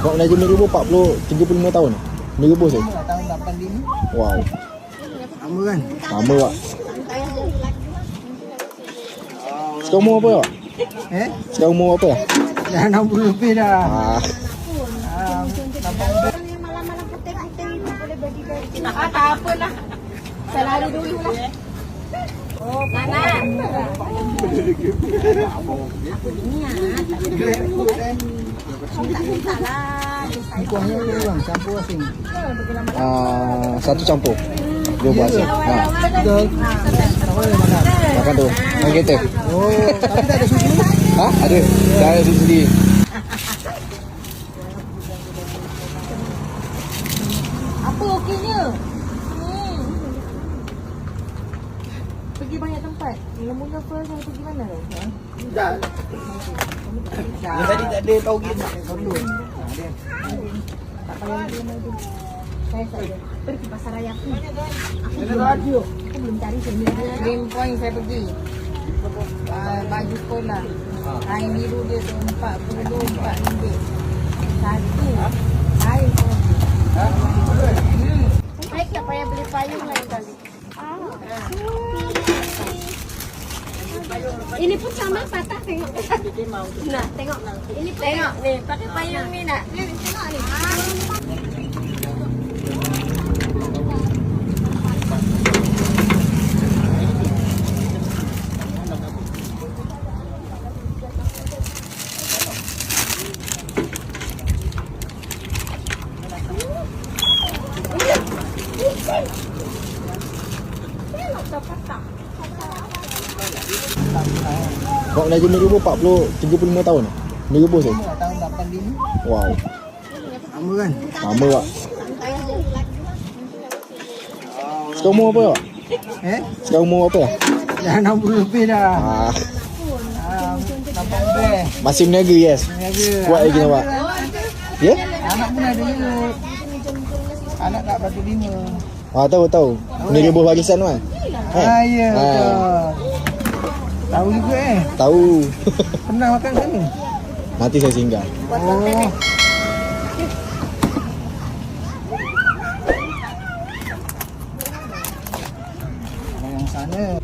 Kau Najib Meribu 35 tahun. Meribu saya. Tahun 85. Wow. Lama kan? Lama tak? Sekarang umur apa tak? Sekarang umur apa? Dah 60 lebih dah. Malam-malam putih-putih itu boleh bagi ke tak apalah. Saya lari dulu lah. Oh, Nana. Tak lah. Kuahnya apa bang? Campur asing. Satu campur. Dua buah. Betul. Tak boleh makan. Makan tu. Makan kereta. Oh, tapi tak ada susu. Ada. Dah ada sendiri. Apa okeynya? Pergi banyak tempat. Mula-mula first saya pergi mana tu? Dah. Tadi tak ada tauge tak? Tauge. Tak payah dia main tu. Saya saja pergi pasar raya aku. Radio. Aku belum cari sendiri. Game point saya pergi. Baju sekolah. Kain biru dia tu 44 ringgit. Satu. Kain pun. Baik tak payah beli payung lain kali. Ini pun sama patah tengok. Nah, tengok. Ini tengok ni, pakai payung ni nak. Ni tengok ni. Kau Najib Meribu 35 tahun. Meribu saya. Tahun 85. Wow. Lama kan? Lama tak? Sekarang umur apa tak? Sekarang umur apa? Dah 60 lebih dah. Nampak best. Masih meniaga, yes. Kuat lagi nampak. Ya? Anak pun ada juga. Anak kat Batu Lima. Tahu. Meribu barisan kan? Ya betul. Tahu juga Tahu. Pernah makan kat ni? Nanti saya singgah. Oh. Yang sana